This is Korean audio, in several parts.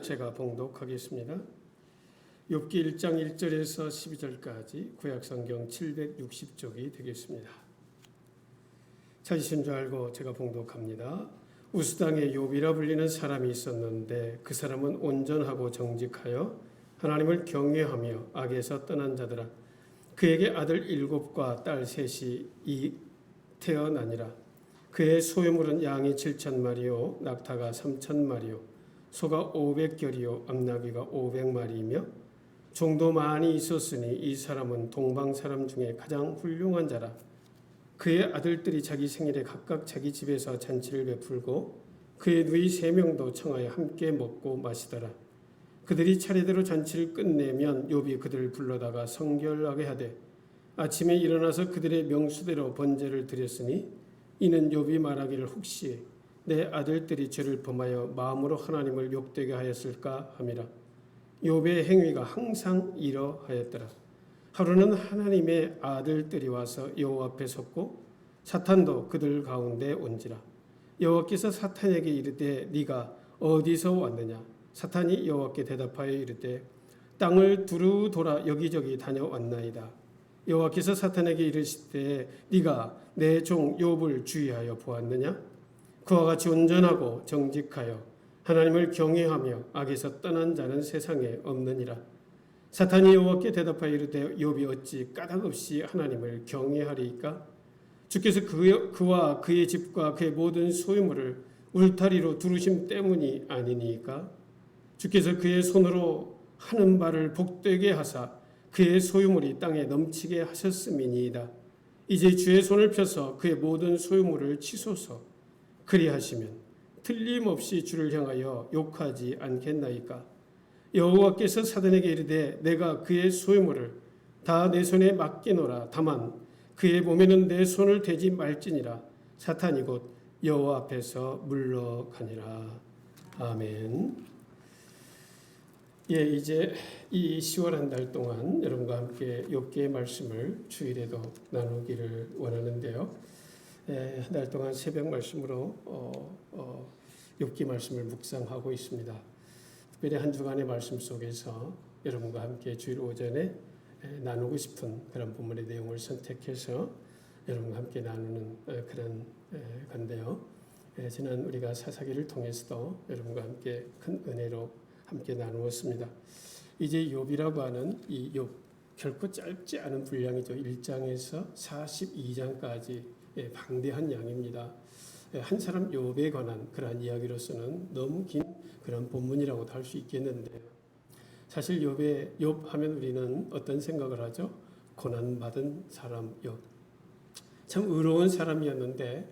제가 봉독하겠습니다. 욥기 1장 1절에서 12절까지 구약성경 760쪽이 되겠습니다. 찾으신 줄 알고 제가 봉독합니다. 우스당에 욥이라 불리는 사람이 있었는데 그 사람은 온전하고 정직하여 하나님을 경외하며 악에서 떠난 자더라. 그에게 아들 7과 딸 3이 태어나니라. 그의 소유물은 양이 7,000마리요 낙타가 3,000마리요 소가 500결이요 암나귀가 500마리이며 종도 많이 있었으니 이 사람은 동방 사람 중에 가장 훌륭한 자라. 그의 아들들이 자기 생일에 각각 자기 집에서 잔치를 베풀고 그의 누이 3명도 청하여 함께 먹고 마시더라. 그들이 차례대로 잔치를 끝내면 욥이 그들을 불러다가 성결하게 하되 아침에 일어나서 그들의 명수대로 번제를 드렸으니 이는 욥이 말하기를 혹시 내 아들들이 죄를 범하여 마음으로 하나님을 욕되게 하였을까 함이라. 욥의 행위가 항상 이러하였더라. 하루는 하나님의 아들들이 와서 여호와 앞에 섰고 사탄도 그들 가운데 온지라. 여호와께서 사탄에게 이르되 네가 어디서 왔느냐. 사탄이 여호와께 대답하여 이르되 땅을 두루 돌아 여기저기 다녀왔나이다. 여호와께서 사탄에게 이르시되 네가 내 종 욥을 주의하여 보았느냐. 그와 같이 온전하고 정직하여 하나님을 경외하며 악에서 떠난 자는 세상에 없느니라. 사탄이 여호와께 대답하여 이르되 욥이 어찌 까닭없이 하나님을 경외하리이까. 주께서 그와 그의 집과 그의 모든 소유물을 울타리로 두르심 때문이 아니니까. 주께서 그의 손으로 하는 바를 복되게 하사 그의 소유물이 땅에 넘치게 하셨음이니이다. 이제 주의 손을 펴서 그의 모든 소유물을 치소서. 그리하시면 틀림없이 주를 향하여 욕하지 않겠나이까. 여호와께서 사단에게 이르되 내가 그의 소유물을 다 내 손에 맡기노라. 다만 그의 몸에는 내 손을 대지 말지니라. 사탄이 곧 여호와 앞에서 물러가니라. 아멘. 이제 이 10월 한 달 동안 여러분과 함께 욥기의 말씀을 주일에도 나누기를 원하는데요. 한 달 동안 새벽 말씀으로 욥기 말씀을 묵상하고 있습니다. 특별히 한 주간의 말씀 속에서 여러분과 함께 주일 오전에 나누고 싶은 그런 본문의 내용을 선택해서 여러분과 함께 나누는 그런 건데요. 지난 우리가 사사기를 통해서도 여러분과 함께 큰 은혜로 함께 나누었습니다. 이제 욥이라고 하는 이 욥 결코 짧지 않은 분량이죠. 1장에서 42장까지 방대한 양입니다. 한 사람 욥에 관한 그러한 이야기로서는 너무 긴 그런 본문이라고도 할 수 있겠는데요. 사실 욥 하면 우리는 어떤 생각을 하죠? 고난받은 사람 욥. 참 의로운 사람이었는데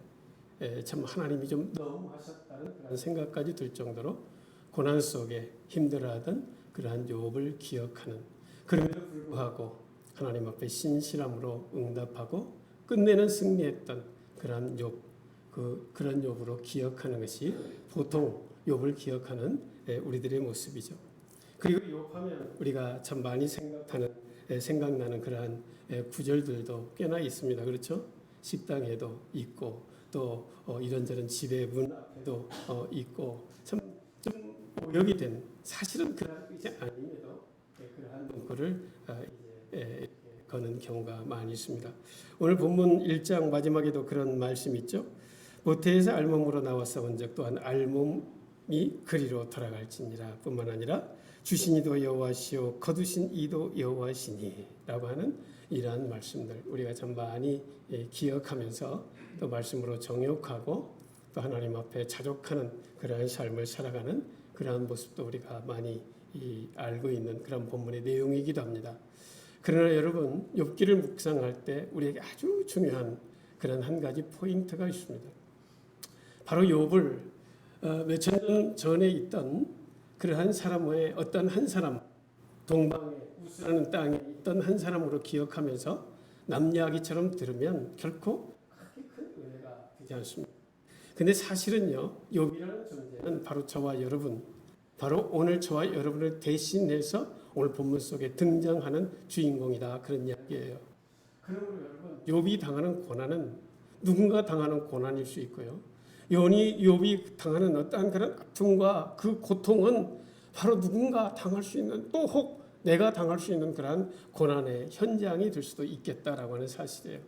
참 하나님이 좀 너무 하셨다는 그런 생각까지 들 정도로 고난 속에 힘들어하던 그러한 욥을 기억하는, 그럼에도 불구하고 하나님 앞에 신실함으로 응답하고 끝내는 승리했던 그러한 욥, 그런 욥으로 기억하는 것이 보통 욥을 기억하는 우리들의 모습이죠. 그리고 욥하면 우리가 참 많이 생각나는 그러한 구절들도 꽤나 있습니다. 그렇죠? 식당에도 있고 또 이런저런 집의 문 앞에도 있고 참 좀 오역이 된, 사실은 그런 의지 아님에도 그러한 문구를 이제 거는 경우가 많이 있습니다. 오늘 본문 1장 마지막에도 그런 말씀이 있죠. 모태에서 알몸으로 나와서 온 적 또한 알몸이 그리로 돌아갈지니라. 뿐만 아니라 주신 이도 여호와시오 거두신 이도 여호와시니 라고 하는 이러한 말씀들 우리가 참 많이 기억하면서 또 말씀으로 정욕하고 또 하나님 앞에 자족하는 그러한 삶을 살아가는 그러한 모습도 우리가 많이 알고 있는 그런 본문의 내용이기도 합니다. 그러나 여러분, 욥기를 묵상할 때 우리에게 아주 중요한 그런 한 가지 포인트가 있습니다. 바로 욥을 몇천 년 전에 있던 그러한 사람의 어떤 한 사람, 동방의 우스라는 땅에 있던 한 사람으로 기억하면서 남 이야기처럼 들으면 결코 그렇게 큰 은혜가 되지 않습니다. 근데 사실은요, 욥이라는 존재는 바로 저와 여러분, 바로 오늘 저와 여러분을 대신해서 오늘 본문 속에 등장하는 주인공이다. 그런 이야기예요. 그러므로 여러분, 욥이 당하는 고난은 누군가 당하는 고난일 수 있고요. 욥이 당하는 어떠한 그런 아픔과 그 고통은 바로 누군가 당할 수 있는 또 혹 내가 당할 수 있는 그러한 고난의 현장이 될 수도 있겠다라고 하는 사실이에요.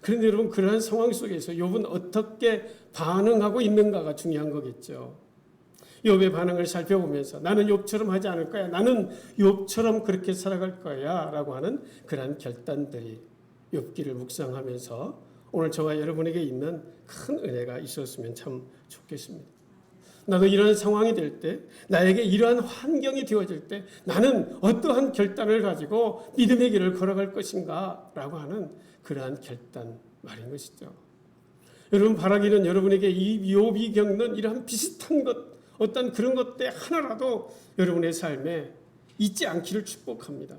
그런데 여러분 그러한 상황 속에서 욥은 어떻게 반응하고 있는가가 중요한 거겠죠. 욥의 반응을 살펴보면서 나는 욥처럼 하지 않을 거야. 나는 욥처럼 그렇게 살아갈 거야. 라고 하는 그러한 결단들이 욥기를 묵상하면서 오늘 저와 여러분에게 있는 큰 은혜가 있었으면 참 좋겠습니다. 나도 이러한 상황이 될 때, 나에게 이러한 환경이 되어질 때 나는 어떠한 결단을 가지고 믿음의 길을 걸어갈 것인가 라고 하는 그러한 결단 말인 것이죠. 여러분 바라기는 여러분에게 이 욥이 겪는 이러한 비슷한 것, 어떤 그런 것들 하나라도 여러분의 삶에 있지 않기를 축복합니다.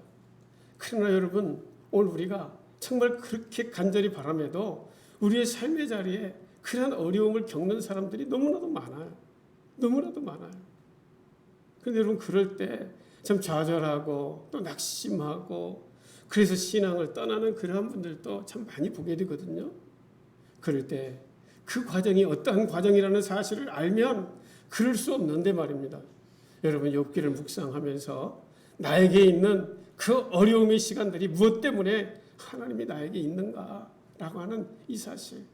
그러나 여러분 오늘 우리가 정말 그렇게 간절히 바람에도 우리의 삶의 자리에 그런 어려움을 겪는 사람들이 너무나도 많아요. 너무나도 많아요. 그런데 여러분 그럴 때 참 좌절하고 또 낙심하고 그래서 신앙을 떠나는 그러한 분들도 참 많이 보게 되거든요. 그럴 때 그 과정이 어떠한 과정이라는 사실을 알면 그럴 수 없는데 말입니다. 여러분 욥기를 묵상하면서 나에게 있는 그 어려움의 시간들이 무엇 때문에 하나님이 나에게 있는가라고 하는 이 사실,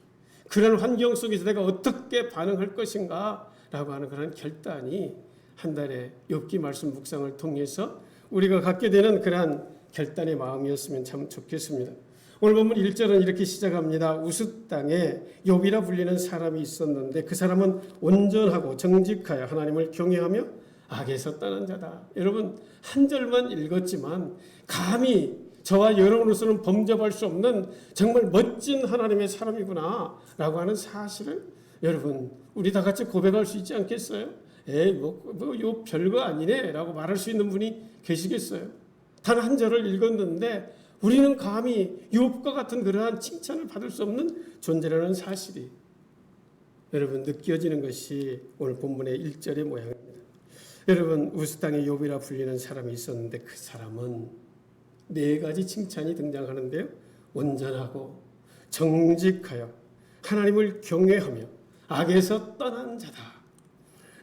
그런 환경 속에서 내가 어떻게 반응할 것인가라고 하는 그런 결단이 한 달의 욥기 말씀 묵상을 통해서 우리가 갖게 되는 그러한 결단의 마음이었으면 참 좋겠습니다. 오늘 본문 1절은 이렇게 시작합니다. 우스 땅에 욥이라 불리는 사람이 있었는데 그 사람은 온전하고 정직하여 하나님을 경외하며 악에서 떠난 자다. 여러분 한 절만 읽었지만 감히 저와 여러분으로서는 범접할 수 없는 정말 멋진 하나님의 사람이구나 라고 하는 사실을 여러분 우리 다 같이 고백할 수 있지 않겠어요? 요 별거 아니네 라고 말할 수 있는 분이 계시겠어요? 단 한 절을 읽었는데 우리는 감히 욥과 같은 그러한 칭찬을 받을 수 없는 존재라는 사실이 여러분 느껴지는 것이 오늘 본문의 1절의 모양입니다. 여러분 우스 땅에 욥이라 불리는 사람이 있었는데 그 사람은 네 가지 칭찬이 등장하는데요. 온전하고 정직하여 하나님을 경외하며 악에서 떠난 자다.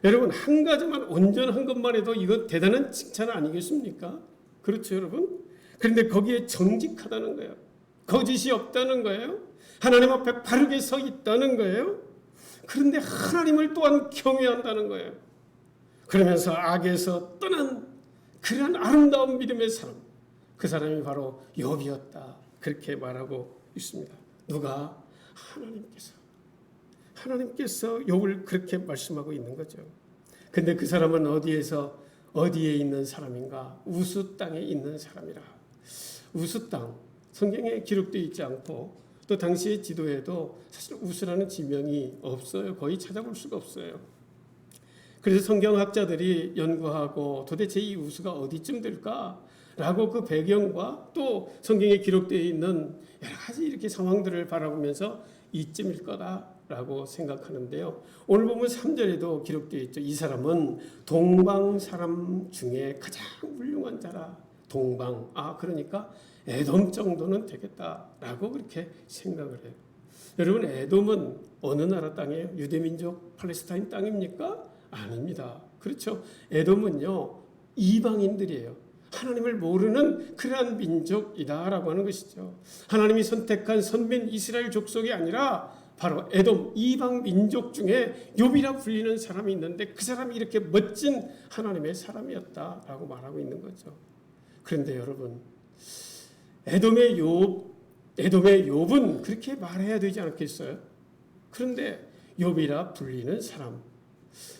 여러분 한 가지만 온전한 것만 해도 이건 대단한 칭찬 아니겠습니까? 그렇죠 여러분? 그런데 거기에 정직하다는 거예요. 거짓이 없다는 거예요. 하나님 앞에 바르게 서 있다는 거예요. 그런데 하나님을 또한 경외한다는 거예요. 그러면서 악에서 떠난 그런 아름다운 믿음의 사람, 그 사람이 바로 욥이었다. 그렇게 말하고 있습니다. 누가? 하나님께서 욥을 그렇게 말씀하고 있는 거죠. 근데 그 사람은 어디에 있는 사람인가? 우스 땅에 있는 사람이라. 우스 땅, 성경에 기록되어 있지 않고 또 당시의 지도에도 사실 우스라는 지명이 없어요. 거의 찾아볼 수가 없어요. 그래서 성경학자들이 연구하고 도대체 이 우스가 어디쯤 될까라고 그 배경과 또 성경에 기록되어 있는 여러 가지 이렇게 상황들을 바라보면서 이쯤일 거다라고 생각하는데요. 오늘 보면 3절에도 기록되어 있죠. 이 사람은 동방 사람 중에 가장 훌륭한 자라. 동방, 그러니까 에돔 정도는 되겠다라고 그렇게 생각을 해요. 여러분 에돔은 어느 나라 땅이에요? 유대민족 팔레스타인 땅입니까? 아닙니다. 그렇죠. 에돔은요 이방인들이에요. 하나님을 모르는 그러한 민족이다라고 하는 것이죠. 하나님이 선택한 선민 이스라엘 족속이 아니라 바로 에돔 이방 민족 중에 욥이라 불리는 사람이 있는데 그 사람이 이렇게 멋진 하나님의 사람이었다라고 말하고 있는 거죠. 그런데 여러분 에돔의 욥은 그렇게 말해야 되지 않겠어요? 그런데 욥이라 불리는 사람,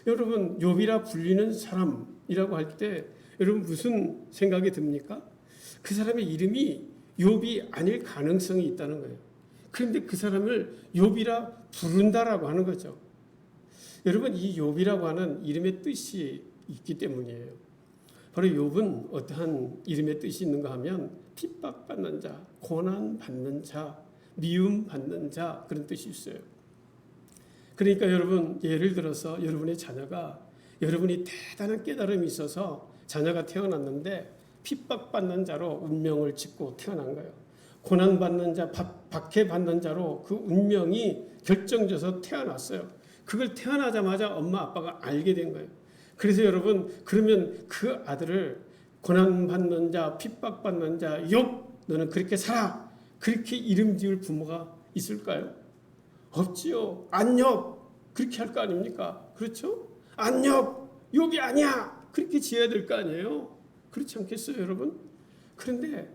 여러분 욥이라 불리는 사람이라고 할 때 여러분 무슨 생각이 듭니까? 그 사람의 이름이 욥이 아닐 가능성이 있다는 거예요. 그런데 그 사람을 욥이라 부른다라고 하는 거죠. 여러분 이 욥이라고 하는 이름의 뜻이 있기 때문이에요. 바로 욥은 어떠한 이름의 뜻이 있는가 하면 핍박받는 자, 고난받는 자, 미움받는 자 그런 뜻이 있어요. 그러니까 여러분 예를 들어서 여러분의 자녀가 여러분이 대단한 깨달음이 있어서 자녀가 태어났는데 핍박받는 자로 운명을 짓고 태어난 거예요. 고난받는 자, 박해받는 자로 그 운명이 결정져서 태어났어요. 그걸 태어나자마자 엄마 아빠가 알게 된 거예요. 그래서 여러분, 그러면 그 아들을 고난받는 자, 핍박받는 자, 욥, 너는 그렇게 살아, 그렇게 이름 지을 부모가 있을까요? 없지요. 안욥, 그렇게 할 거 아닙니까? 그렇죠? 안욥, 욥이 아니야, 그렇게 지어야 될 거 아니에요? 그렇지 않겠어요, 여러분? 그런데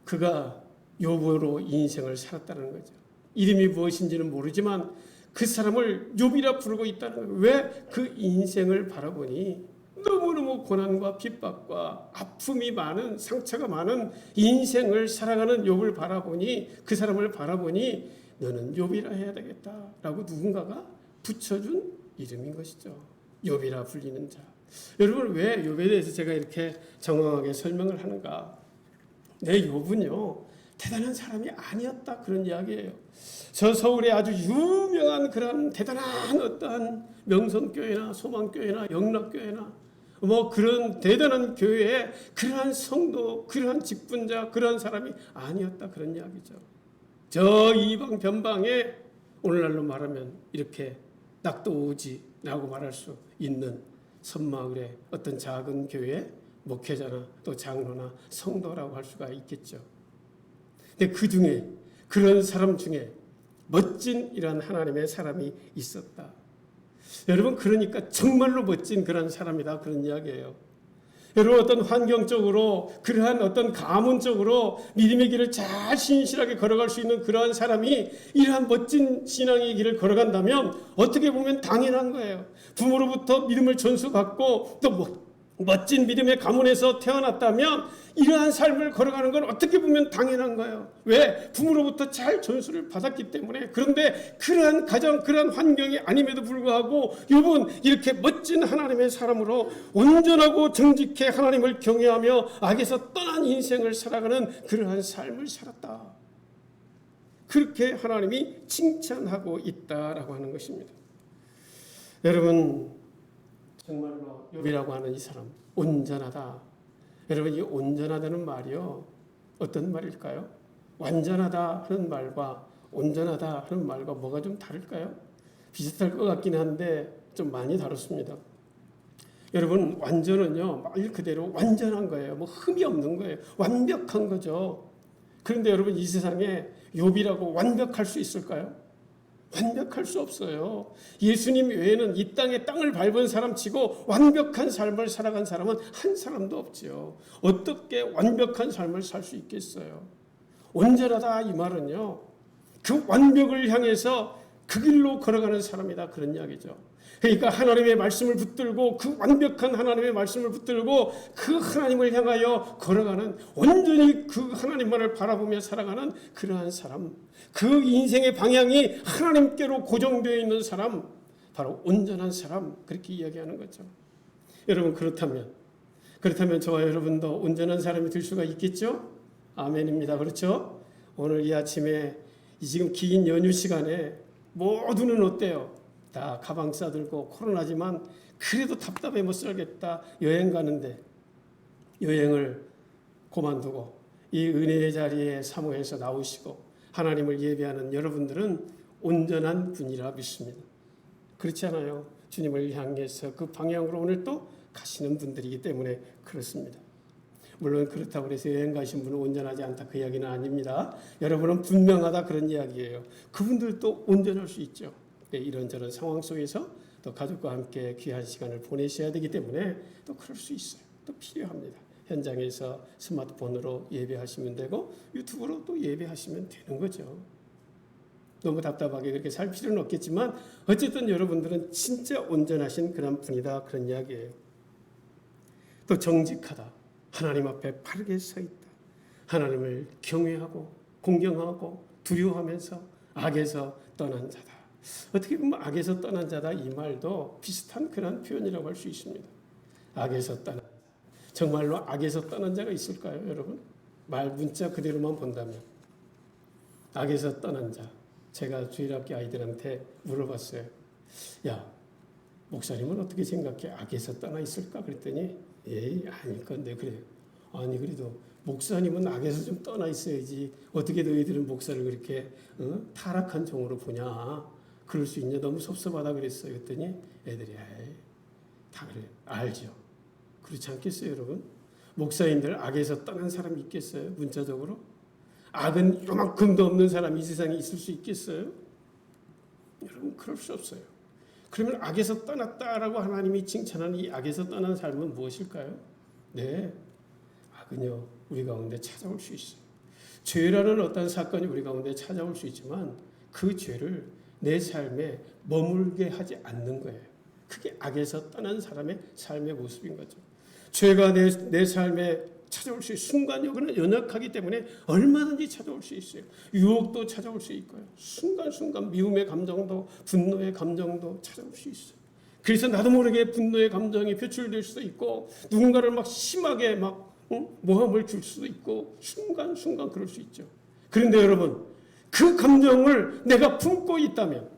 그가 욥으로 인생을 살았다는 거죠. 이름이 무엇인지는 모르지만 그 사람을 욥이라 부르고 있다는 거예요. 왜? 그 인생을 바라보니 너무너무 고난과 핍박과 아픔이 많은, 상처가 많은 인생을 살아가는 욥을 바라보니, 그 사람을 바라보니 너는 욥이라 해야 되겠다라고 누군가가 붙여준 이름인 것이죠. 욥이라 불리는 자. 여러분, 왜 욥에 대해서 제가 이렇게 정확하게 설명을 하는가? 내 욥은요, 대단한 사람이 아니었다, 그런 이야기예요. 저 서울에 아주 유명한 그런 대단한 어떠한 명성교회나 소망교회나 영락교회나 뭐 그런 대단한 교회에 그러한 성도, 그러한 직분자, 그러한 사람이 아니었다, 그런 이야기죠. 저 이방 변방에 오늘날로 말하면 이렇게 낙도오지라고 말할 수 있는 섬마을의 어떤 작은 교회 목회자나 또 장로나 성도라고 할 수가 있겠죠. 근데 그 중에, 그런 사람 중에 멋진 이런 하나님의 사람이 있었다. 여러분, 그러니까 정말로 멋진 그런 사람이다, 그런 이야기예요. 여러분, 어떤 환경적으로, 그러한 어떤 가문적으로 믿음의 길을 잘 신실하게 걸어갈 수 있는 그러한 사람이 이러한 멋진 신앙의 길을 걸어간다면 어떻게 보면 당연한 거예요. 부모로부터 믿음을 전수받고 또 멋진 믿음의 가문에서 태어났다면 이러한 삶을 걸어가는 건 어떻게 보면 당연한 거예요. 왜? 부모로부터 잘 전수를 받았기 때문에. 그런데 그러한 가정, 그러한 환경이 아님에도 불구하고 욥은 이렇게 멋진 하나님의 사람으로 온전하고 정직해 하나님을 경외하며 악에서 떠난 인생을 살아가는 그러한 삶을 살았다. 그렇게 하나님이 칭찬하고 있다라고 하는 것입니다. 여러분, 정말로 욥이라고 하는 이 사람 온전하다. 여러분, 이 온전하다는 말이요, 어떤 말일까요? 완전하다 하는 말과 온전하다 하는 말과 뭐가 좀 다를까요? 비슷할 것 같긴 한데 좀 많이 다릅니다. 여러분, 완전은요, 말 그대로 완전한 거예요. 뭐 흠이 없는 거예요. 완벽한 거죠. 그런데 여러분, 이 세상에 욥이라고 완벽할 수 있을까요? 완벽할 수 없어요. 예수님 외에는 이 땅에 땅을 밟은 사람 치고 완벽한 삶을 살아간 사람은 한 사람도 없지요. 어떻게 완벽한 삶을 살 수 있겠어요? 온전하다, 이 말은요, 그 완벽을 향해서 그 길로 걸어가는 사람이다, 그런 이야기죠. 그러니까 하나님의 말씀을 붙들고, 그 완벽한 하나님의 말씀을 붙들고 그 하나님을 향하여 걸어가는, 온전히 그 하나님만을 바라보며 살아가는 그러한 사람, 그 인생의 방향이 하나님께로 고정되어 있는 사람, 바로 온전한 사람, 그렇게 이야기하는 거죠. 여러분, 그렇다면 저와 여러분도 온전한 사람이 될 수가 있겠죠? 아멘입니다. 그렇죠? 오늘 이 아침에 이 지금 긴 연휴 시간에 모두는 어때요? 다 가방 싸들고 코로나지만 그래도 답답해 못 살겠다. 여행 가는데 여행을 그만두고 이 은혜의 자리에 사모해서 나오시고 하나님을 예배하는 여러분들은 온전한 분이라 믿습니다. 그렇지 않아요? 주님을 향해서 그 방향으로 오늘 또 가시는 분들이기 때문에 그렇습니다. 물론 그렇다고 해서 여행 가신 분은 온전하지 않다, 그 이야기는 아닙니다. 여러분은 분명하다, 그런 이야기예요. 그분들도 온전할 수 있죠. 이런저런 상황 속에서 또 가족과 함께 귀한 시간을 보내셔야 되기 때문에 또 그럴 수 있어요. 또 필요합니다. 현장에서 스마트폰으로 예배하시면 되고 유튜브로 또 예배하시면 되는 거죠. 너무 답답하게 그렇게 살 필요는 없겠지만 어쨌든 여러분들은 진짜 온전하신 그런 분이다, 그런 이야기예요. 또 정직하다. 하나님 앞에 바르게 서 있다. 하나님을 경외하고 공경하고 두려워하면서 악에서 떠난 자다. 어떻게 보면 악에서 떠난 자다, 이 말도 비슷한 그런 표현이라고 할 수 있습니다. 악에서 떠난 자. 정말로 악에서 떠난 자가 있을까요, 여러분? 말 문자 그대로만 본다면. 악에서 떠난 자. 제가 주일학교 아이들한테 물어봤어요. 야, 목사님은 어떻게 생각해? 악에서 떠나 있을까? 그랬더니 에이, 아닐 건데. 그래요. 아니, 그래도 목사님은 악에서 좀 떠나 있어야지. 어떻게 너희들은 목사를 그렇게 타락한 종으로 보냐? 그럴 수 있냐? 너무 섭섭하다 그랬어요. 그랬더니 애들이 다 그래요. 알죠. 그렇지 않겠어요, 여러분? 목사님들 악에서 떠난 사람이 있겠어요? 문자적으로? 악은 요만큼도 없는 사람이 이 세상에 있을 수 있겠어요? 여러분, 그럴 수 없어요. 그러면 악에서 떠났다라고 하나님이 칭찬하는 이 악에서 떠난 삶은 무엇일까요? 네, 악은요, 우리 가운데 찾아올 수 있어요. 죄라는 어떤 사건이 우리 가운데 찾아올 수 있지만 그 죄를 내 삶에 머물게 하지 않는 거예요. 그게 악에서 떠난 사람의 삶의 모습인 거죠. 죄가 내 삶에 찾아올 수 있어요. 순간 여기는 연약하기 때문에 얼마든지 찾아올 수 있어요. 유혹도 찾아올 수 있고요. 순간순간 미움의 감정도 분노의 감정도 찾아올 수 있어요. 그래서 나도 모르게 분노의 감정이 표출될 수도 있고 누군가를 막 심하게 막 모함을 줄 수도 있고 순간순간 그럴 수 있죠. 그런데 여러분, 그 감정을 내가 품고 있다면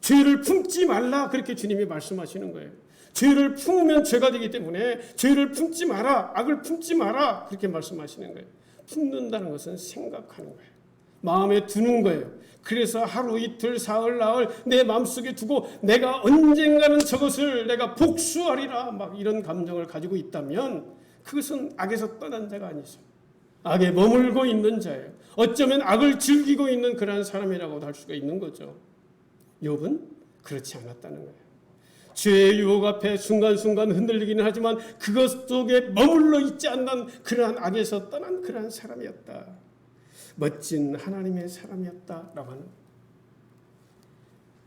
죄를 품지 말라, 그렇게 주님이 말씀하시는 거예요. 죄를 품으면 죄가 되기 때문에 죄를 품지 마라, 악을 품지 마라, 그렇게 말씀하시는 거예요. 품는다는 것은 생각하는 거예요. 마음에 두는 거예요. 그래서 하루 이틀 사흘 나흘 내 마음속에 두고 내가 언젠가는 저것을 내가 복수하리라, 막 이런 감정을 가지고 있다면 그것은 악에서 떠난 자가 아니죠. 악에 머물고 있는 자예요. 어쩌면 악을 즐기고 있는 그러한 사람이라고도 할 수가 있는 거죠. 욥은 그렇지 않았다는 거예요. 죄의 유혹 앞에 순간순간 흔들리기는 하지만 그것 속에 머물러 있지 않는 그러한 악에서 떠난 그러한 사람이었다. 멋진 하나님의 사람이었다라고 하는.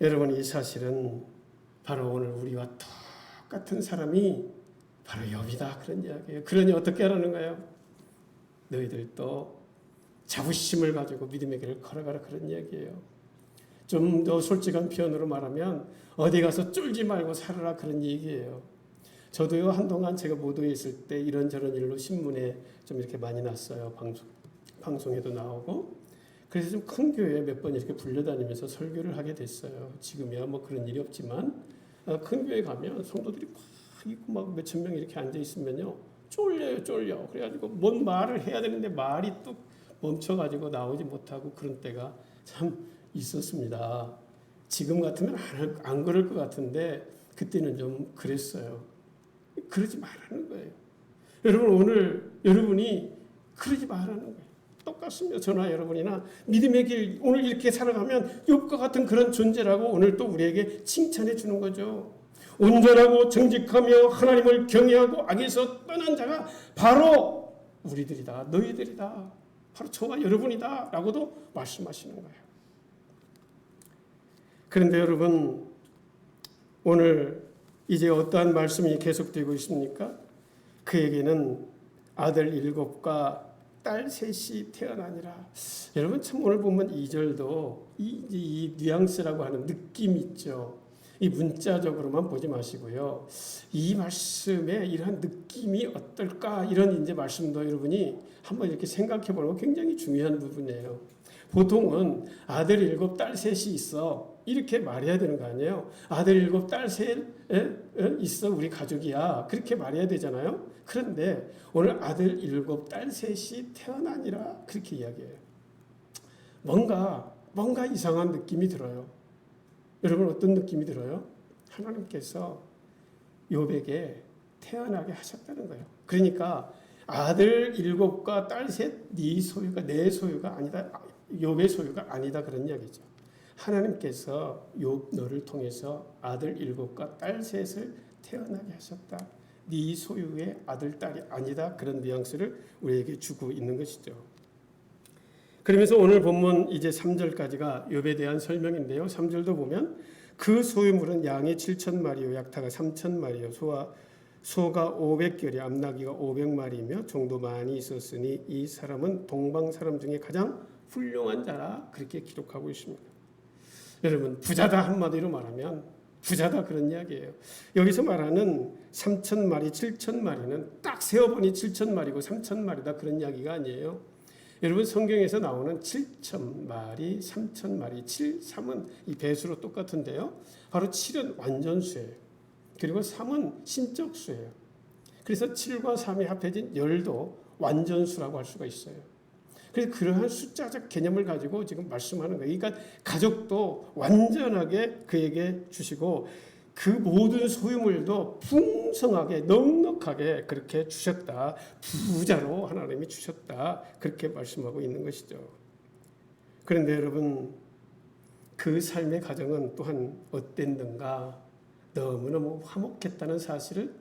여러분, 이 사실은 바로 오늘 우리와 똑같은 사람이 바로 욥이다, 그런 이야기예요. 그러니 어떻게 하라는 거예요? 너희들도 자부심을 가지고 믿음의 길을 걸어가라, 그런 이야기예요. 좀 더 솔직한 표현으로 말하면 어디 가서 쫄지 말고 살아라, 그런 얘기예요. 저도요, 한동안 제가 모도에 있을 때 이런저런 일로 신문에 좀 이렇게 많이 났어요. 방송에도 나오고. 그래서 좀 큰 교회에 몇 번 이렇게 불려다니면서 설교를 하게 됐어요. 지금이야 뭐 그런 일이 없지만 큰 교회 가면 성도들이 막 있고 막 몇천 명 이렇게 앉아 있으면요, 쫄려. 그래가지고 뭔 말을 해야 되는데 말이 뚝 멈춰가지고 나오지 못하고 그런 때가 참 있었습니다. 지금 같으면 안 그럴 것 같은데 그때는 좀 그랬어요. 그러지 말라는 거예요. 여러분, 오늘 여러분이 그러지 말라는 거예요. 똑같습니다. 저나 여러분이나 믿음의 길 오늘 이렇게 살아가면 욥과 같은 그런 존재라고 오늘 또 우리에게 칭찬해 주는 거죠. 온전하고 정직하며 하나님을 경외하고 악에서 떠난 자가 바로 우리들이다, 너희들이다, 바로 저와 여러분이다 라고도 말씀하시는 거예요. 그런데 여러분, 오늘 이제 어떠한 말씀이 계속되고 있습니까? 그에게는 아들 7과 딸 3이 태어나니라. 여러분, 참 오늘 보면 2절도 이 뉘앙스라고 하는 느낌 있죠. 이 문자적으로만 보지 마시고요. 이 말씀에 이러한 느낌이 어떨까, 이런 이제 말씀도 여러분이 한번 이렇게 생각해 보는 거 굉장히 중요한 부분이에요. 보통은 아들 7, 딸 3이 있어, 이렇게 말해야 되는 거 아니에요? 아들 7, 딸 3 있어, 우리 가족이야, 그렇게 말해야 되잖아요. 그런데 오늘 아들 7, 딸 3이 태어나니라, 그렇게 이야기해요. 뭔가 이상한 느낌이 들어요. 여러분, 어떤 느낌이 들어요? 하나님께서 욥에게 태어나게 하셨다는 거예요. 그러니까 아들 7과 딸 3, 네 소유가 내 소유가 아니다, 욥의 소유가 아니다, 그런 이야기죠. 하나님께서 욥 너를 통해서 아들 7과 딸 3을 태어나게 하셨다. 네 소유의 아들, 딸이 아니다, 그런 뉘앙스를 우리에게 주고 있는 것이죠. 그러면서 오늘 본문 이제 3절까지가 욥에 대한 설명인데요. 3절도 보면 그 소유물은 양이 7,000마리요, 약타가 3,000마리요, 소가 500결이, 암나귀가 500마리이며 종도 많이 있었으니 이 사람은 동방 사람 중에 가장 훌륭한 자라, 그렇게 기록하고 있습니다. 여러분, 부자다, 한마디로 말하면 부자다, 그런 이야기예요. 여기서 말하는 3,000마리, 7,000마리는 딱 세어보니 7,000마리고 3,000마리다, 그런 이야기가 아니에요. 여러분, 성경에서 나오는 7,000마리, 3,000마리, 7, 3은 이 배수로 똑같은데요. 바로 7은 완전수예요. 그리고 3은 신적수예요. 그래서 7과 3이 합해진 10도 완전수라고 할 수가 있어요. 그래서 그러한 숫자적 개념을 가지고 지금 말씀하는 거예요. 그러니까 가족도 완전하게 그에게 주시고 그 모든 소유물도 풍성하게 넉넉하게 그렇게 주셨다. 부자로 하나님이 주셨다. 그렇게 말씀하고 있는 것이죠. 그런데 여러분, 그 삶의 가정은 또한 어땠는가? 너무너무 화목했다는 사실을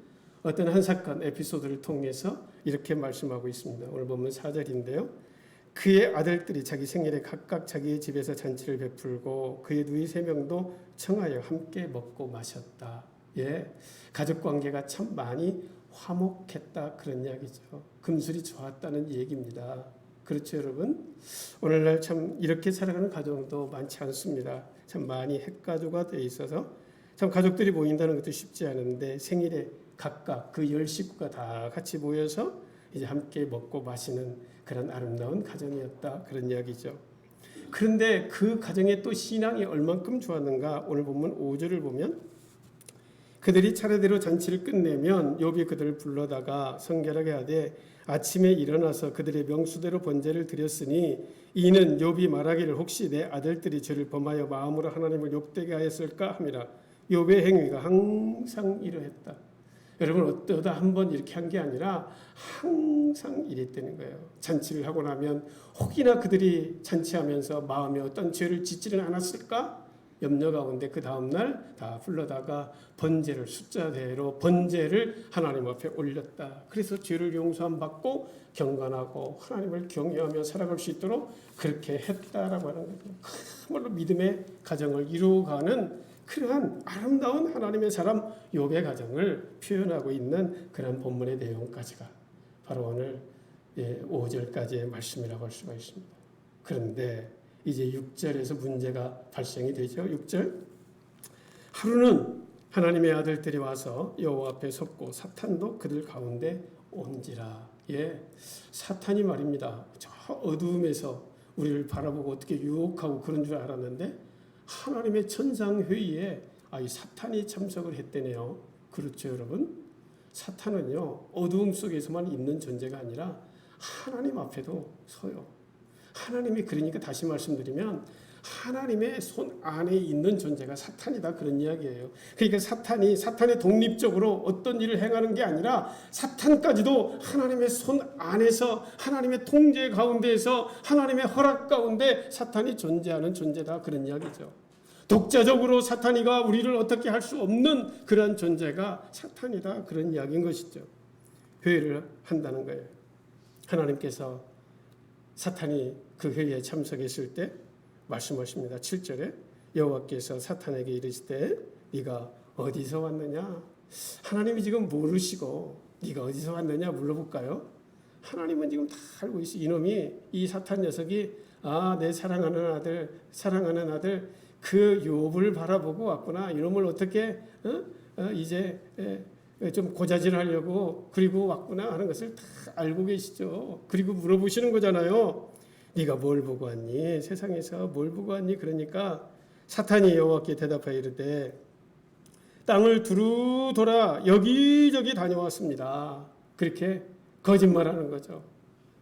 어떤 한 사건 에피소드를 통해서 이렇게 말씀하고 있습니다. 오늘 보면 4절인데요. 그의 아들들이 자기 생일에 각각 자기의 집에서 잔치를 베풀고 그의 누이 3명도 청하여 함께 먹고 마셨다. 예, 가족 관계가 참 많이 화목했다 그런 이야기죠. 금술이 좋았다는 얘기입니다. 그렇죠, 여러분? 오늘날 참 이렇게 살아가는 가정도 많지 않습니다. 참 많이 핵가족화 돼 있어서 참 가족들이 모인다는 것도 쉽지 않은데 생일에 각각 그 10식구가 다 같이 모여서 이제 함께 먹고 마시는 그런 아름다운 가정이었다 그런 이야기죠. 그런데 그 가정의 또 신앙이 얼만큼 좋았는가? 오늘 보면 5절을 보면 그들이 차례대로 잔치를 끝내면 욥이 그들을 불러다가 성결하게 하되 아침에 일어나서 그들의 명수대로 번제를 드렸으니 이는 욥이 말하기를 혹시 내 아들들이 죄를 범하여 마음으로 하나님을 욕되게 하였을까 함이라. 욥의 행위가 항상 이러했다. 여러분, 어떠다 한 번 이렇게 한 게 아니라 항상 이랬다는 거예요. 잔치를 하고 나면 혹이나 그들이 잔치하면서 마음에 어떤 죄를 짓지는 않았을까? 염려 가운데 그 다음날 다 불러다가 번제를 숫자대로 번제를 하나님 앞에 올렸다. 그래서 죄를 용서함 받고 경건하고 하나님을 경외하며 살아갈 수 있도록 그렇게 했다라고 하는 거죠. 그야말로 믿음의 가정을 이루어가는 그러한 아름다운 하나님의 사람 욥의 가정을 표현하고 있는 그런 본문의 내용까지가 바로 오늘 5절까지의 말씀이라고 할 수가 있습니다. 그런데 이제 6절에서 문제가 발생이 되죠. 6절 하루는 하나님의 아들들이 와서 여호와 앞에 섰고 사탄도 그들 가운데 온지라. 예, 사탄이 말입니다. 저 어두움에서 우리를 바라보고 어떻게 유혹하고 그런 줄 알았는데 하나님의 천상회의에 이 사탄이 참석을 했대네요. 그렇죠, 여러분? 사탄은요, 어두움 속에서만 있는 존재가 아니라 하나님 앞에도 서요. 하나님이 그러니까 다시 말씀드리면 하나님의 손 안에 있는 존재가 사탄이다 그런 이야기예요. 그러니까 사탄이 독립적으로 어떤 일을 행하는 게 아니라 사탄까지도 하나님의 손 안에서 하나님의 통제 가운데에서 하나님의 허락 가운데 사탄이 존재하는 존재다 그런 이야기죠. 독자적으로 사탄이가 우리를 어떻게 할 수 없는 그런 존재가 사탄이다 그런 이야기인 것이죠. 회의를 한다는 거예요. 하나님께서 사탄이 그 회의에 참석했을 때 말씀하십니다. 7절에 여호와께서 사탄에게 이르시되 네가 어디서 왔느냐? 하나님이 지금 모르시고 네가 어디서 왔느냐 물어볼까요? 하나님은 지금 다 알고 있어. 이놈이 이 사탄 녀석이 내 사랑하는 아들 그 욥을 바라보고 왔구나. 이놈을 어떻게 이제 좀 고자질하려고 그리고 왔구나 하는 것을 다 알고 계시죠. 그리고 물어보시는 거잖아요. 네가 뭘 보고 왔니? 세상에서 뭘 보고 왔니? 그러니까 사탄이 여호와께 대답하여 이르되 땅을 두루 돌아 여기저기 다녀왔습니다. 그렇게 거짓말하는 거죠.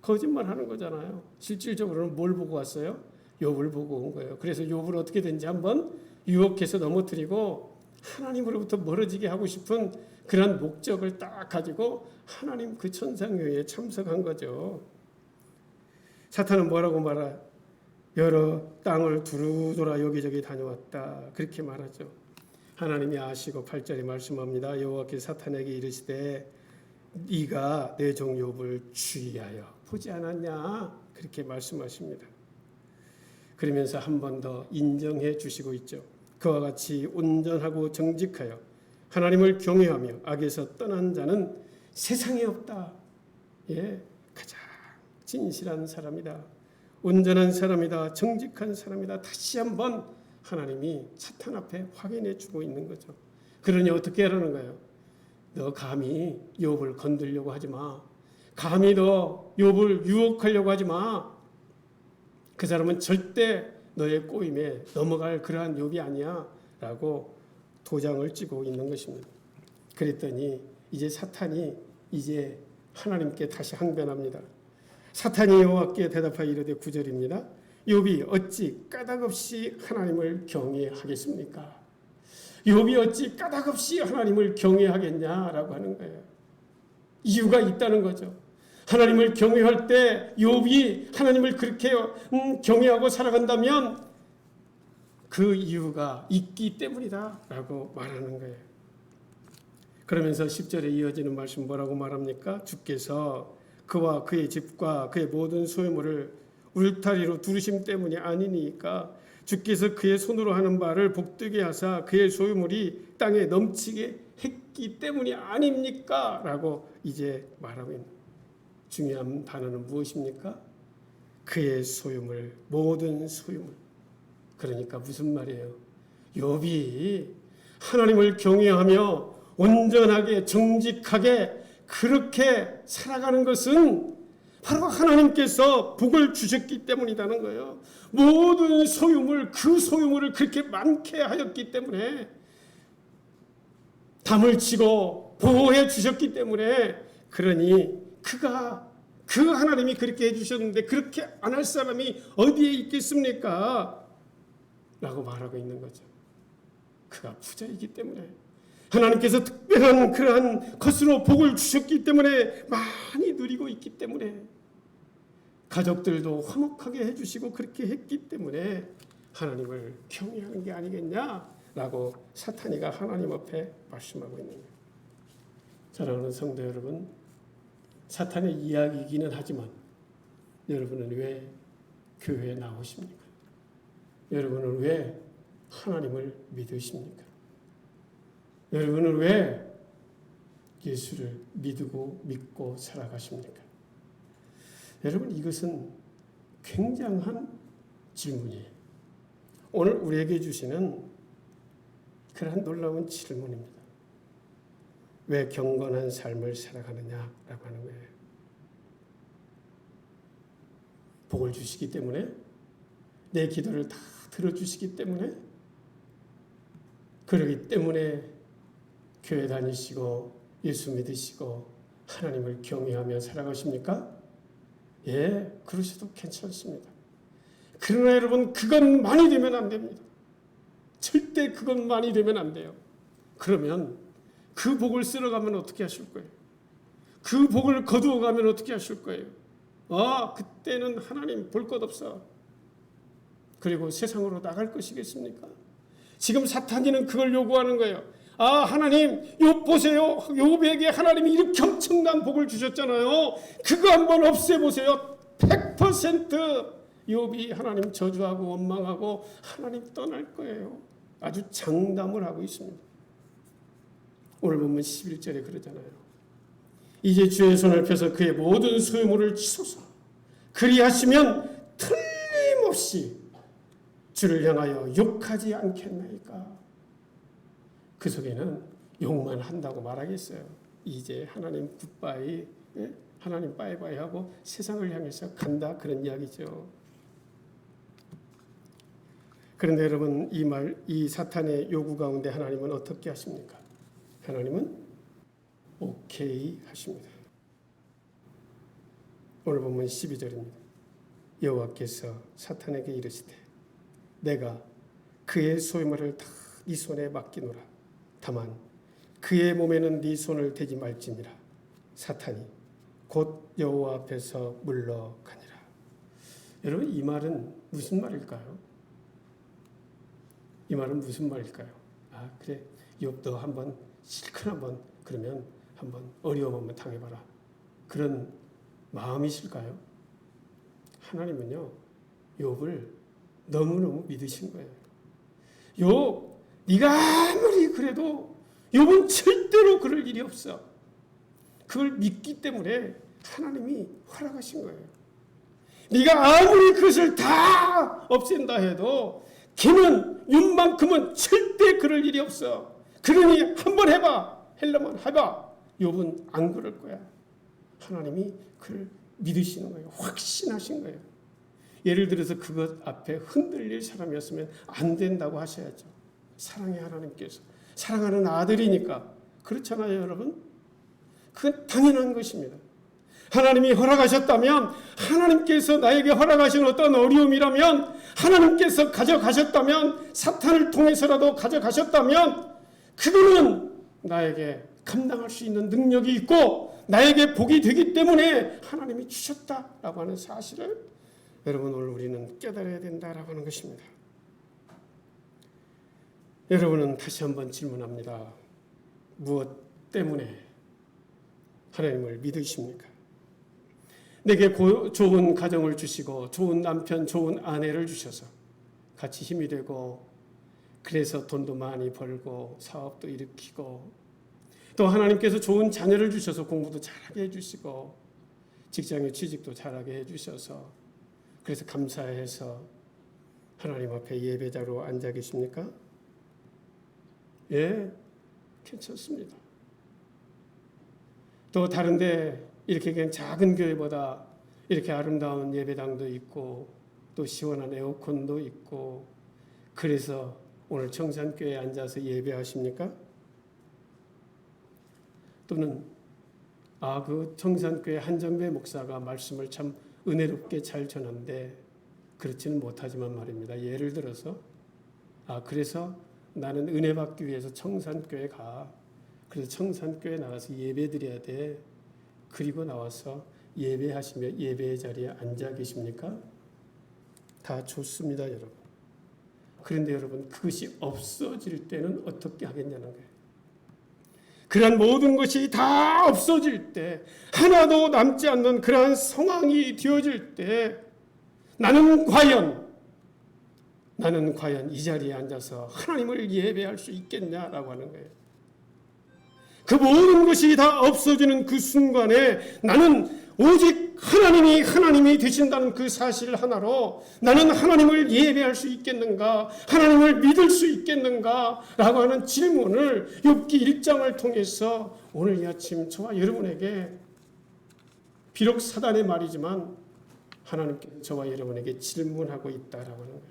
거짓말하는 거잖아요. 실질적으로는 뭘 보고 왔어요? 욥을 보고 온 거예요. 그래서 욥을 어떻게든지 한번 유혹해서 넘어뜨리고 하나님으로부터 멀어지게 하고 싶은 그런 목적을 딱 가지고 하나님 그 천상회의에 참석한 거죠. 사탄은 뭐라고 말하? 여러 땅을 두루 돌아 여기저기 다녀왔다. 그렇게 말하죠. 하나님이 아시고 8절에 말씀합니다. 여호와께서 사탄에게 이르시되 네가 내 종 욥을 주의하여 보지 않았냐? 그렇게 말씀하십니다. 그러면서 한 번 더 인정해 주시고 있죠. 그와 같이 온전하고 정직하여 하나님을 경외하며 악에서 떠난 자는 세상에 없다. 예, 가장 진실한 사람이다. 온전한 사람이다. 정직한 사람이다. 다시 한번 하나님이 사탄 앞에 확인해 주고 있는 거죠. 그러니 어떻게 하라는 거예요? 너 감히 욥을 건들려고 하지 마. 감히 너 욥을 유혹하려고 하지 마. 그 사람은 절대 너의 꼬임에 넘어갈 그러한 욥이 아니야 라고 도장을 찍고 있는 것입니다. 그랬더니 이제 사탄이 이제 하나님께 다시 항변합니다. 사탄이 여호와께 대답하여 이르되 9절입니다. 욥이 어찌 까닭없이 하나님을 경외하겠습니까? 욥이 어찌 까닭없이 하나님을 경외하겠냐라고 하는 거예요. 이유가 있다는 거죠. 하나님을 경외할 때 욥이 하나님을 그렇게 경외하고 살아간다면 그 이유가 있기 때문이다라고 말하는 거예요. 그러면서 10절에 이어지는 말씀 뭐라고 말합니까? 주께서 그와 그의 집과 그의 모든 소유물을 울타리로 두르심 때문이 아니니까 주께서 그의 손으로 하는 바를 복되게 하사 그의 소유물이 땅에 넘치게 했기 때문이 아닙니까? 라고 이제 말하고 있는 중요한 단어는 무엇입니까? 그의 소유물, 모든 소유물. 그러니까 무슨 말이에요? 욥이 하나님을 경외하며 온전하게 정직하게 그렇게 살아가는 것은 바로 하나님께서 복을 주셨기 때문이라는 거예요. 모든 소유물, 그 소유물을 그렇게 많게 하였기 때문에 담을 치고 보호해 주셨기 때문에 그러니 그 하나님이 그렇게 해주셨는데 그렇게 안 할 사람이 어디에 있겠습니까? 라고 말하고 있는 거죠. 그가 부자이기 때문에 하나님께서 특별한 그러한 것으로 복을 주셨기 때문에 많이 누리고 있기 때문에 가족들도 화목하게 해주시고 그렇게 했기 때문에 하나님을 경외하는 게 아니겠냐라고 사탄이가 하나님 앞에 말씀하고 있는 거예요. 사랑하는 성도 여러분, 사탄의 이야기이기는 하지만 여러분은 왜 교회에 나오십니까? 여러분은 왜 하나님을 믿으십니까? 여러분은 왜 예수를 믿고 살아가십니까? 여러분, 이것은 굉장한 질문이에요. 오늘 우리에게 주시는 그러한 놀라운 질문입니다. 왜 경건한 삶을 살아가느냐라고 하는 거예요. 복을 주시기 때문에, 내 기도를 다 들어주시기 때문에, 그러기 때문에 교회 다니시고 예수 믿으시고 하나님을 경외하며 살아가십니까? 예, 그러셔도 괜찮습니다. 그러나 여러분, 그건 많이 되면 안 됩니다. 절대 그건 많이 되면 안 돼요. 그러면 그 복을 쓸어가면 어떻게 하실 거예요? 그 복을 거두어가면 어떻게 하실 거예요? 그때는 하나님 볼 것 없어. 그리고 세상으로 나갈 것이겠습니까? 지금 사탄이는 그걸 요구하는 거예요. 하나님, 욥 보세요. 욥에게 하나님이 이렇게 엄청난 복을 주셨잖아요. 그거 한번 없애보세요. 100% 욥이 하나님 저주하고 원망하고 하나님 떠날 거예요. 아주 장담을 하고 있습니다. 오늘 보면 11절에 그러잖아요. 이제 주의 손을 펴서 그의 모든 소유물을 치소서. 그리하시면 틀림없이 주를 향하여 욕하지 않겠나이까. 그 속에는 욕만 한다고 말하겠어요. 이제 하나님 굿바이, 하나님 바이바이 하고 세상을 향해서 간다, 그런 이야기죠. 그런데 여러분, 이 사탄의 요구 가운데 하나님은 어떻게 하십니까? 하나님은 오케이 하십니다. 오늘 보면 12절입니다. 여호와께서 사탄에게 이르시되 내가 그의 소유물을 다 네 손에 맡기노라. 다만 그의 몸에는 네 손을 대지 말지니라. 사탄이 곧 여호와 앞에서 물러가니라. 여러분, 이 말은 무슨 말일까요? 이 말은 무슨 말일까요? 그래, 욥도 한번 실컷 한번 그러면 한번 어려움 한번 당해봐라, 그런 마음이실까요? 하나님은요, 욥을 너무너무 믿으신 거예요. 욥, 네가 아무리 그래도 욥은 절대로 그럴 일이 없어. 그걸 믿기 때문에 하나님이 허락하신 거예요. 네가 아무리 그것을 다 없앤다 해도 걔는 욥만큼은 절대 그럴 일이 없어. 그러니 한번 해봐. 하려면 해봐. 욥은 안 그럴 거야. 하나님이 그를 믿으시는 거예요. 확신하신 거예요. 예를 들어서 그것 앞에 흔들릴 사람이었으면 안 된다고 하셔야죠. 사랑의 하나님께서. 사랑하는 아들이니까. 그렇잖아요, 여러분? 그건 당연한 것입니다. 하나님이 허락하셨다면, 하나님께서 나에게 허락하신 어떤 어려움이라면, 하나님께서 가져가셨다면, 사탄을 통해서라도 가져가셨다면, 그거는 나에게 감당할 수 있는 능력이 있고 나에게 복이 되기 때문에 하나님이 주셨다라고 하는 사실을 여러분 오늘 우리는 깨달아야 된다라고 하는 것입니다. 여러분은 다시 한번 질문합니다. 무엇 때문에 하나님을 믿으십니까? 내게 좋은 가정을 주시고 좋은 남편, 좋은 아내를 주셔서 같이 힘이 되고 그래서 돈도 많이 벌고 사업도 일으키고 또 하나님께서 좋은 자녀를 주셔서 공부도 잘하게 해주시고 직장에 취직도 잘하게 해주셔서 그래서 감사해서 하나님 앞에 예배자로 앉아 계십니까? 예, 괜찮습니다. 또 다른데 이렇게 그냥 작은 교회보다 이렇게 아름다운 예배당도 있고 또 시원한 에어컨도 있고 그래서 오늘 청산교회에 앉아서 예배하십니까? 또는 그 청산교회 한정배 목사가 말씀을 참 은혜롭게 잘 전하는데 그렇지는 못하지만 말입니다. 예를 들어서 그래서 나는 은혜 받기 위해서 청산교회 가. 그래서 청산교회 나가서 예배 드려야 돼. 그리고 나와서 예배하시며 예배의 자리에 앉아 계십니까? 다 좋습니다, 여러분. 그런데 여러분 그것이 없어질 때는 어떻게 하겠냐는 거예요. 그러한 모든 것이 다 없어질 때 하나도 남지 않는 그러한 상황이 되어질 때 나는 과연 이 자리에 앉아서 하나님을 예배할 수 있겠냐라고 하는 거예요. 그 모든 것이 다 없어지는 그 순간에 나는 오직 하나님이 되신다는 그 사실 하나로 나는 하나님을 예배할 수 있겠는가? 하나님을 믿을 수 있겠는가? 라고 하는 질문을 욥기 1장을 통해서 오늘 이 아침 저와 여러분에게 비록 사단의 말이지만 하나님께서 저와 여러분에게 질문하고 있다라고 하는 거예요.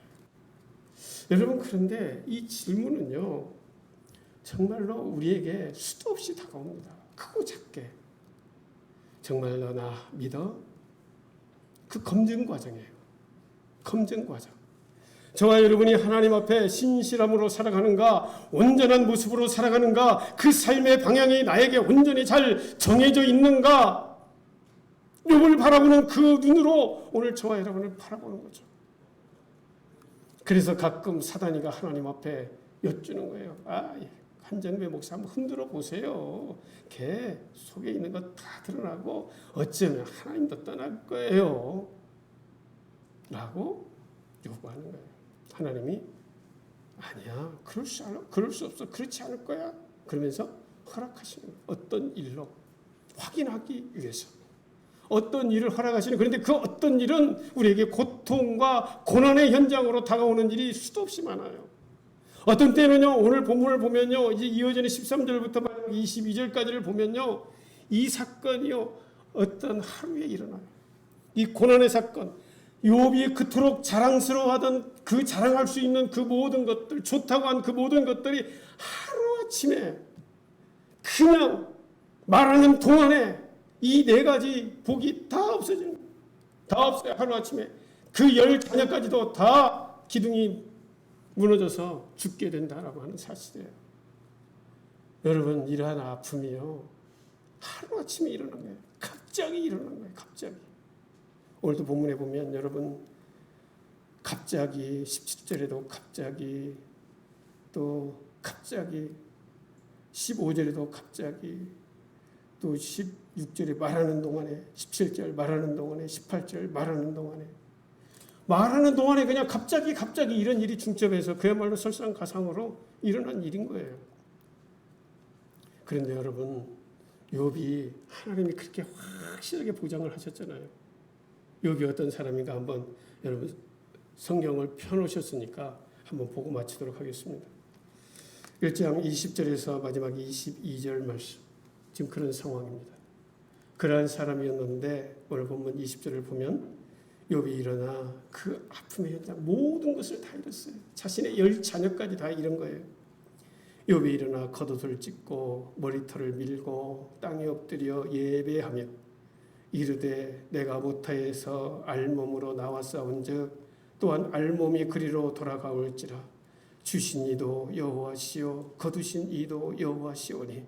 여러분 그런데 이 질문은요. 정말로 우리에게 수도 없이 다가옵니다. 크고 작게. 정말로 나 믿어? 그 검증 과정이에요. 검증 과정. 저와 여러분이 하나님 앞에 신실함으로 살아가는가, 온전한 모습으로 살아가는가, 그 삶의 방향이 나에게 온전히 잘 정해져 있는가, 욥을 바라보는 그 눈으로 오늘 저와 여러분을 바라보는 거죠. 그래서 가끔 사단이가 하나님 앞에 여쭈는 거예요. 한정배 목사 한번 흔들어 보세요. 걔 속에 있는 거 다 드러나고 어쩌면 하나님도 떠날 거예요. 라고 요구하는 거예요. 하나님이 아니야. 그럴 수 없어. 그렇지 않을 거야. 그러면서 허락하시는 거예요. 어떤 일로 확인하기 위해서. 어떤 일을 허락하시는 그런데 그 어떤 일은 우리에게 고통과 고난의 현장으로 다가오는 일이 수도 없이 많아요. 어떤 때는요, 오늘 본문을 보면요, 이제 이어지는 13절부터 22절까지를 보면요, 이 사건이요, 어떤 하루에 일어나요. 이 고난의 사건, 욥이 그토록 자랑스러워하던 그 자랑할 수 있는 그 모든 것들, 좋다고 한 그 모든 것들이 하루아침에 그냥 말하는 동안에 이 네 가지 복이 다 없어지는 거예요. 다 없어요. 하루아침에. 그 10 자녀까지도 다 기둥이 무너져서 죽게 된다라고 하는 사실이에요. 여러분 이러한 아픔이요. 하루아침에 일어난 거예요. 갑자기 일어난 거예요. 갑자기. 오늘도 본문에 보면 여러분 갑자기 17절에도 갑자기 또 갑자기 15절에도 갑자기 또 16절에 말하는 동안에 17절 말하는 동안에 18절 말하는 동안에 그냥 갑자기 이런 일이 중첩해서 그야말로 설상가상으로 일어난 일인 거예요. 그런데 여러분 욥이 하나님이 그렇게 확실하게 보장을 하셨잖아요. 욥이 어떤 사람인가 한번 여러분 성경을 펴놓으셨으니까 한번 보고 마치도록 하겠습니다. 1장 20절에서 마지막 22절 말씀. 지금 그런 상황입니다. 그러한 사람이었는데 오늘 본문 20절을 보면 욥이 일어나 그 아픔의 현장 모든 것을 다 잃었어요. 자신의 10 자녀까지 다 잃은 거예요. 욥이 일어나 겉옷을 찢고 머리털을 밀고 땅에 엎드려 예배하며 이르되 내가 모타에서 알몸으로 나와 싸운즉 또한 알몸이 그리로 돌아가올지라 주신 이도 여호와시요 거두신 이도 여호와시오니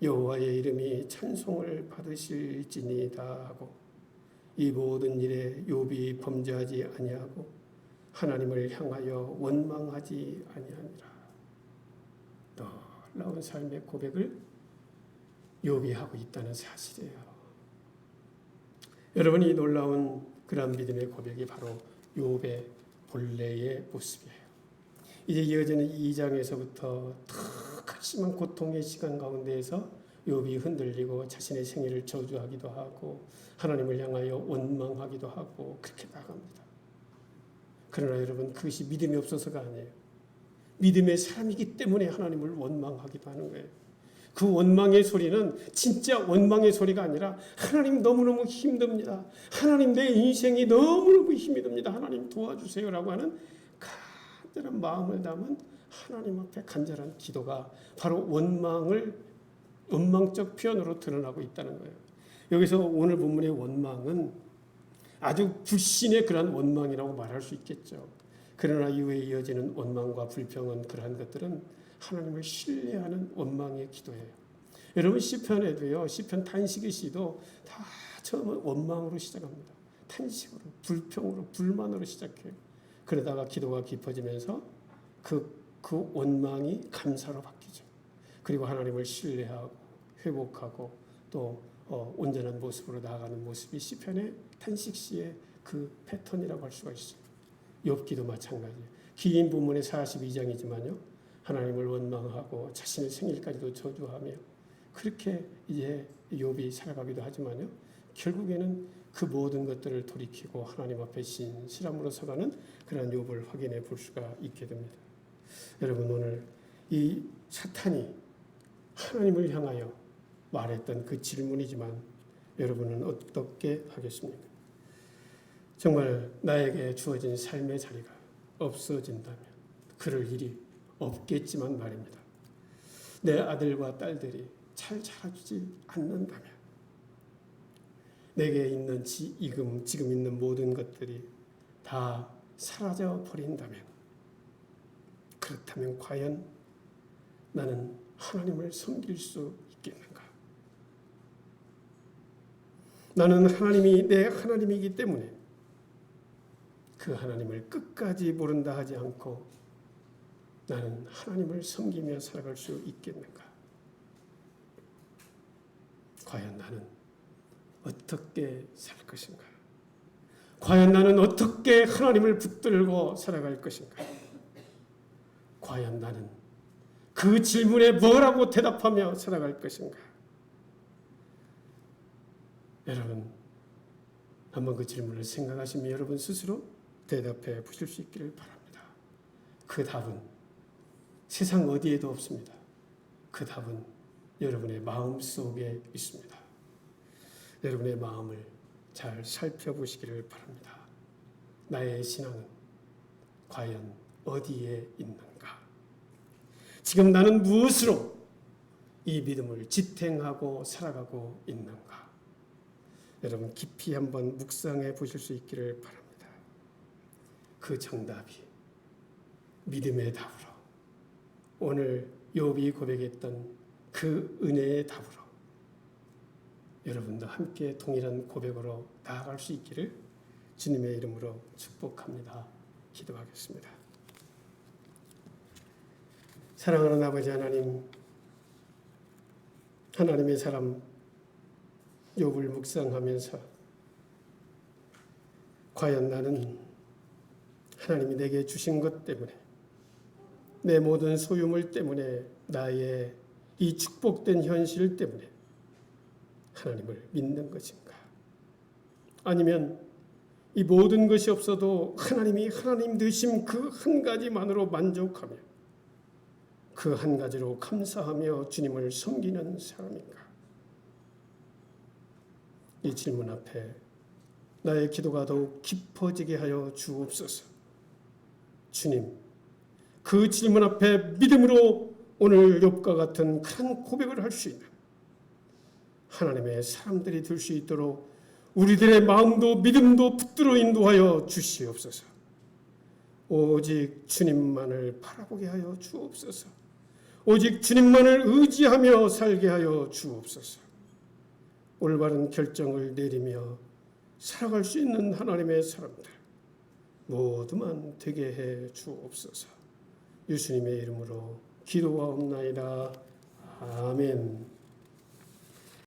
여호와의 이름이 찬송을 받으실지니이다 하고 이 모든 일에 욥이 범죄하지 아니하고 하나님을 향하여 원망하지 아니하니라. 놀라운 삶의 고백을 욥이 하고 있다는 사실이에요. 여러분, 이 놀라운 그런 믿음의 고백이 바로 욥의 본래의 모습이에요. 이제 이어지는 2장에서부터 더 극심한 고통의 시간 가운데에서 욥이 흔들리고 자신의 생애를 저주하기도 하고 하나님을 향하여 원망하기도 하고 그렇게 나갑니다. 그러나 여러분, 그것이 믿음이 없어서가 아니에요. 믿음의 사람이기 때문에 하나님을 원망하기도 하는 거예요. 그 원망의 소리는 진짜 원망의 소리가 아니라 하나님 너무너무 힘듭니다. 하나님 내 인생이 너무너무 힘이 듭니다. 하나님 도와주세요라고 하는 간절한 마음을 담은 하나님 앞에 간절한 기도가 바로 원망적 표현으로 드러나고 있다는 거예요. 여기서 오늘 본문의 원망은 아주 불신의 그러한 원망이라고 말할 수 있겠죠. 그러나 이후에 이어지는 원망과 불평은 그러한 것들은 하나님을 신뢰하는 원망의 기도예요. 여러분, 시편에도요, 시편 탄식의 시도 다 처음은 원망으로 시작합니다. 탄식으로, 불평으로, 불만으로 시작해요. 그러다가 기도가 깊어지면서 그 원망이 감사로 바뀌죠. 그리고 하나님을 신뢰하고 회복하고 또 온전한 모습으로 나아가는 모습이 시편의 탄식시의 그 패턴이라고 할 수가 있어요. 욥기도 마찬가지예요. 긴 본문의 42장이지만요. 하나님을 원망하고 자신의 생일까지도 저주하며 그렇게 이제 욥이 살아가기도 하지만요. 결국에는 그 모든 것들을 돌이키고 하나님 앞에 신실함으로 서가는 그런 욥을 확인해 볼 수가 있게 됩니다. 여러분, 오늘 이 사탄이 하나님을 향하여 말했던 그 질문이지만 여러분은 어떻게 하겠습니까? 정말 나에게 주어진 삶의 자리가 없어진다면 그럴 일이 없겠지만 말입니다. 내 아들과 딸들이 잘 자라주지 않는다면 내게 있는 지금 있는 모든 것들이 다 사라져 버린다면 그렇다면 과연 나는 하나님을 섬길 수 있겠는가? 나는 하나님이 내 하나님이기 때문에 그 하나님을 끝까지 모른다 하지 않고 나는 하나님을 섬기며 살아갈 수 있겠는가? 과연 나는 어떻게 살 것인가? 과연 나는 어떻게 하나님을 붙들고 살아갈 것인가? 과연 나는 그 질문에 뭐라고 대답하며 살아갈 것인가? 여러분, 한번 그 질문을 생각하시면 여러분 스스로 대답해 보실 수 있기를 바랍니다. 그 답은 세상 어디에도 없습니다. 그 답은 여러분의 마음 속에 있습니다. 여러분의 마음을 잘 살펴보시기를 바랍니다. 나의 신앙은 과연 어디에 있는가? 지금 나는 무엇으로 이 믿음을 지탱하고 살아가고 있는가? 여러분, 깊이 한번 묵상해 보실 수 있기를 바랍니다. 그 정답이 믿음의 답으로 오늘 욥이 고백했던 그 은혜의 답으로 여러분도 함께 동일한 고백으로 나아갈 수 있기를 주님의 이름으로 축복합니다. 기도하겠습니다. 사랑하는 아버지 하나님, 하나님의 사람 욥을 묵상하면서 과연 나는 하나님이 내게 주신 것 때문에 내 모든 소유물 때문에 나의 이 축복된 현실 때문에 하나님을 믿는 것인가? 아니면 이 모든 것이 없어도 하나님이 하나님 되심 그 한 가지만으로 만족하며 그 한 가지로 감사하며 주님을 섬기는 사람인가? 이 질문 앞에 나의 기도가 더욱 깊어지게 하여 주옵소서. 주님, 그 질문 앞에 믿음으로 오늘 욥과 같은 큰 고백을 할 수 있는 하나님의 사람들이 될 수 있도록 우리들의 마음도 믿음도 붙들어 인도하여 주시옵소서. 오직 주님만을 바라보게 하여 주옵소서. 오직 주님만을 의지하며 살게 하여 주옵소서. 올바른 결정을 내리며 살아갈 수 있는 하나님의 사람들 모두만 되게 해 주옵소서. 예수님의 이름으로 기도하옵나이다. 아멘.